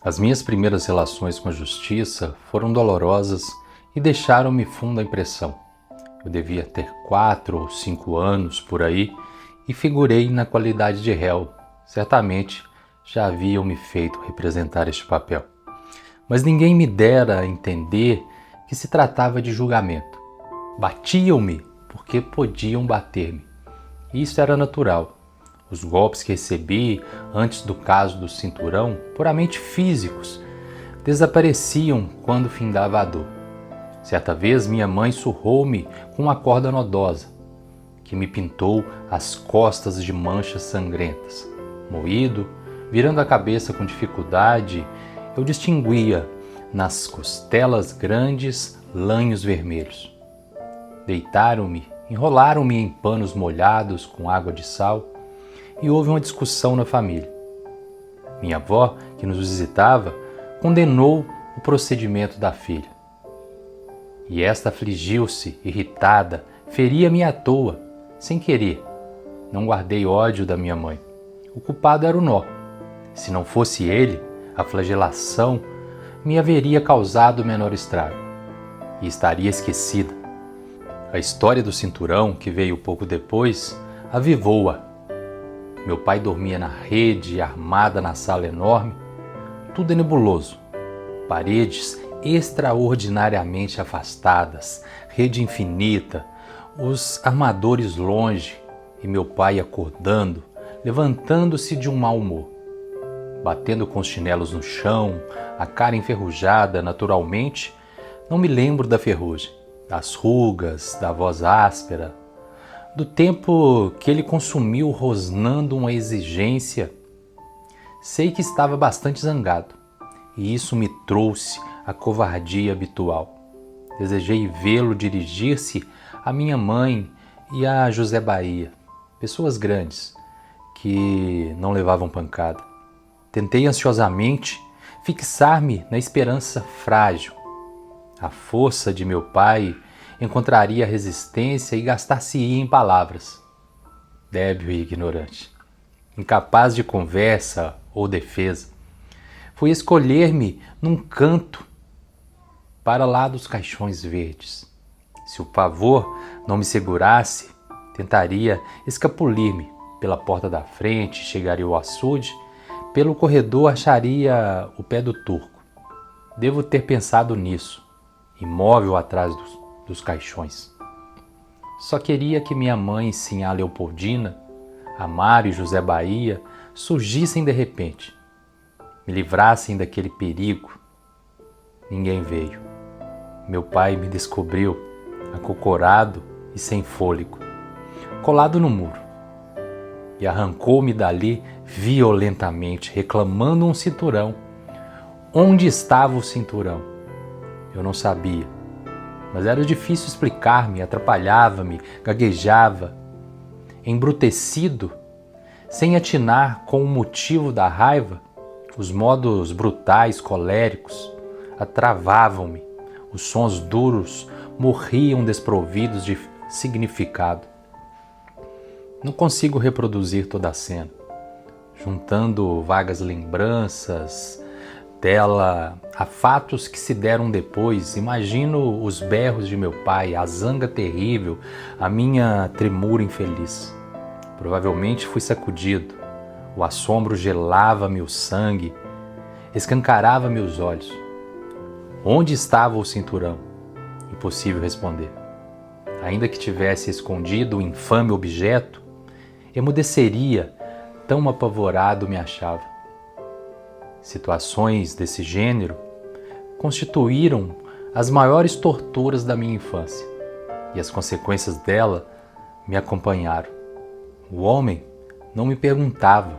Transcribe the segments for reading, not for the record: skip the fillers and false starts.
As minhas primeiras relações com a justiça foram dolorosas e deixaram-me funda impressão. Eu devia ter 4 ou 5 anos por aí e figurei na qualidade de réu. Certamente já haviam me feito representar este papel. Mas ninguém me dera a entender que se tratava de julgamento. Batiam-me porque podiam bater-me. Isso era natural. Os golpes que recebi antes do caso do cinturão, puramente físicos, desapareciam quando findava a dor. Certa vez minha mãe surrou-me com uma corda nodosa, que me pintou as costas de manchas sangrentas. Moído, virando a cabeça com dificuldade, eu distinguia nas costelas grandes lanhos vermelhos. Deitaram-me, enrolaram-me em panos molhados com água de sal e houve uma discussão na família. Minha avó, que nos visitava, condenou o procedimento da filha. E esta afligiu-se, irritada, feria-me à toa, sem querer. Não guardei ódio da minha mãe. O culpado era o nó. Se não fosse ele, a flagelação me haveria causado menor estrago e estaria esquecida. A história do cinturão, que veio pouco depois, avivou-a. Meu pai dormia na rede, armada na sala enorme. Tudo é nebuloso. Paredes extraordinariamente afastadas, rede infinita, os armadores longe e meu pai acordando, levantando-se de um mau humor. Batendo com os chinelos no chão, a cara enferrujada naturalmente, não me lembro da ferrugem, das rugas, da voz áspera, do tempo que ele consumiu rosnando uma exigência. Sei que estava bastante zangado, e isso me trouxe a covardia habitual. Desejei vê-lo dirigir-se à minha mãe e a José Bahia, pessoas grandes, que não levavam pancada. Tentei ansiosamente fixar-me na esperança frágil. A força de meu pai encontraria resistência e gastar-se-ia em palavras. Débil e ignorante, incapaz de conversa ou defesa, fui escolher-me num canto para lá dos caixões verdes. Se o pavor não me segurasse, tentaria escapulir-me pela porta da frente, chegaria ao açude, pelo corredor acharia o pé do turco. Devo ter pensado nisso, imóvel atrás dos caixões. Só queria que minha mãe, Sinhá Leopoldina, Amaro e José Bahia surgissem de repente, me livrassem daquele perigo. Ninguém veio. Meu pai me descobriu, acocorado e sem fôlego, colado no muro, e arrancou-me dali violentamente, reclamando um cinturão. Onde estava o cinturão? Eu não sabia, mas era difícil explicar-me, atrapalhava-me, gaguejava. Embrutecido, sem atinar com o motivo da raiva, os modos brutais, coléricos, atravavam-me. Os sons duros morriam desprovidos de significado. Não consigo reproduzir toda a cena, juntando vagas lembranças dela a fatos que se deram depois. Imagino os berros de meu pai, a zanga terrível, a minha tremura infeliz. Provavelmente fui sacudido. O assombro gelava-me o sangue, escancarava-me os olhos. Onde estava o cinturão? Impossível responder. Ainda que tivesse escondido o infame objeto, emudeceria, tão apavorado me achava. Situações desse gênero constituíram as maiores torturas da minha infância, e as consequências dela me acompanharam. O homem não me perguntava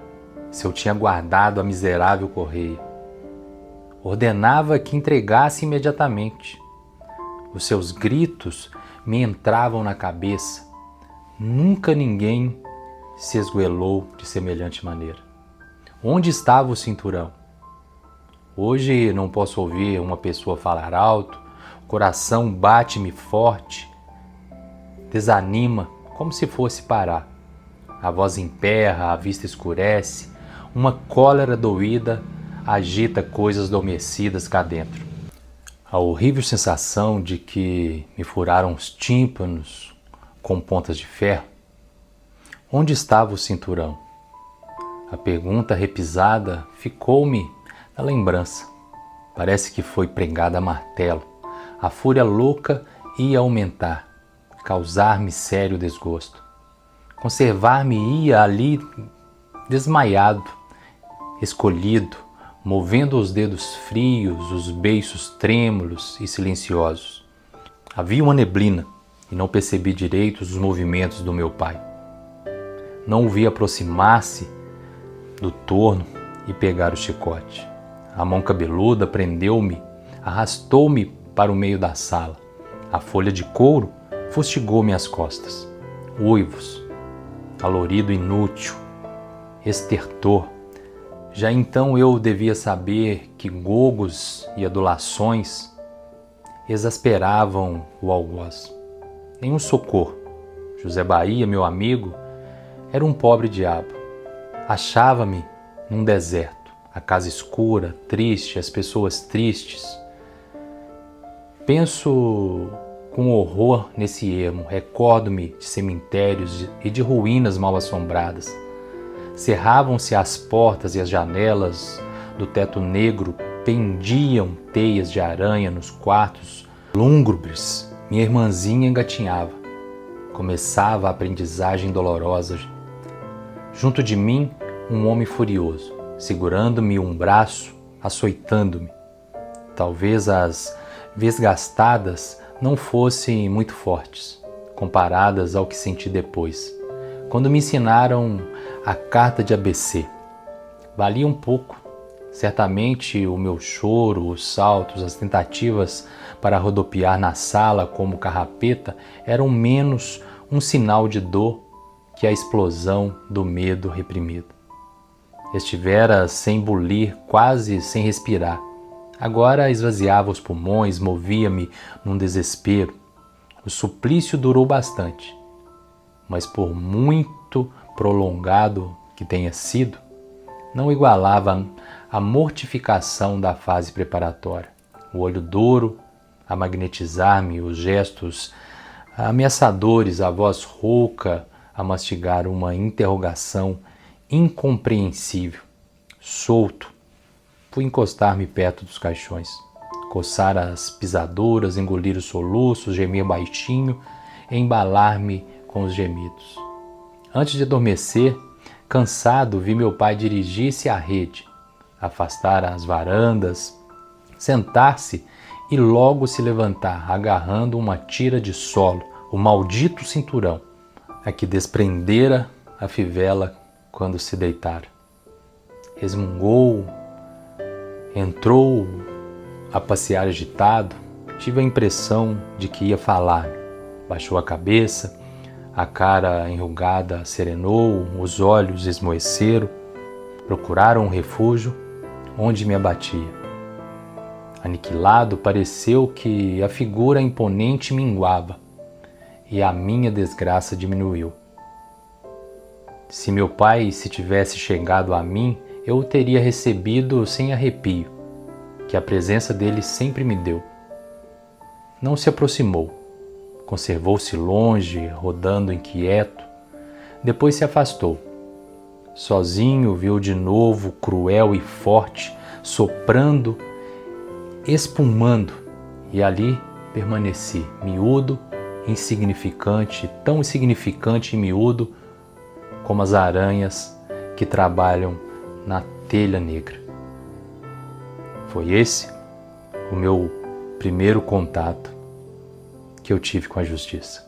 se eu tinha guardado a miserável correia. Ordenava que entregasse imediatamente. Os seus gritos me entravam na cabeça. Nunca ninguém se esgoelou de semelhante maneira. Onde estava o cinturão? Hoje não posso ouvir uma pessoa falar alto, o coração bate-me forte, desanima como se fosse parar. A voz emperra, a vista escurece, uma cólera doída agita coisas adormecidas cá dentro. A horrível sensação de que me furaram os tímpanos com pontas de ferro. Onde estava o cinturão? A pergunta repisada ficou-me na lembrança. Parece que foi pregada a martelo. A fúria louca ia aumentar, causar-me sério desgosto. Conservar-me-ia ali desmaiado, escolhido, movendo os dedos frios, os beiços trêmulos e silenciosos. Havia uma neblina e não percebi direito os movimentos do meu pai. Não o vi aproximar-se do torno e pegar o chicote. A mão cabeluda prendeu-me, arrastou-me para o meio da sala. A folha de couro fustigou-me as costas. Uivos, alorido inútil, estertor. Já então eu devia saber que gogos e adulações exasperavam o algoz. Nenhum socorro. José Bahia, meu amigo, era um pobre diabo. Achava-me num deserto, a casa escura, triste, as pessoas tristes. Penso com horror nesse ermo, recordo-me de cemitérios e de ruínas mal assombradas. Cerravam-se as portas e as janelas do teto negro, pendiam teias de aranha nos quartos lúgubres. Minha irmãzinha engatinhava. Começava a aprendizagem dolorosa. Junto de mim, um homem furioso, segurando-me um braço, açoitando-me. Talvez as vesgastadas não fossem muito fortes, comparadas ao que senti depois, quando me ensinaram a carta de ABC. Valia um pouco. Certamente o meu choro, os saltos, as tentativas para rodopiar na sala como carrapeta eram menos um sinal de dor que a explosão do medo reprimido. Estivera sem bulir, quase sem respirar. Agora esvaziava os pulmões, movia-me num desespero. O suplício durou bastante, mas por muito prolongado que tenha sido, não igualava a mortificação da fase preparatória. O olho duro a magnetizar-me, os gestos ameaçadores, a voz rouca a mastigar uma interrogação incompreensível. Solto, fui encostar-me perto dos caixões, coçar as pisaduras, engolir os soluços, gemer baixinho e embalar-me com os gemidos. Antes de adormecer, cansado, vi meu pai dirigir-se à rede, afastar as varandas, sentar-se e logo se levantar, agarrando uma tira de solo, o maldito cinturão, a que desprendera a fivela quando se deitara. Resmungou, entrou a passear agitado. Tive a impressão de que ia falar. Baixou a cabeça, a cara enrugada serenou, os olhos esmoeceram, procuraram um refúgio onde me abatia. Aniquilado, pareceu que a figura imponente minguava e a minha desgraça diminuiu. Se meu pai se tivesse chegado a mim, eu o teria recebido sem arrepio, que a presença dele sempre me deu. Não se aproximou, conservou-se longe, rodando inquieto, depois se afastou. Sozinho viu de novo, cruel e forte, soprando, espumando, e ali permaneci, miúdo, insignificante, tão insignificante e miúdo como as aranhas que trabalham na telha negra. Foi esse o meu primeiro contato que eu tive com a justiça.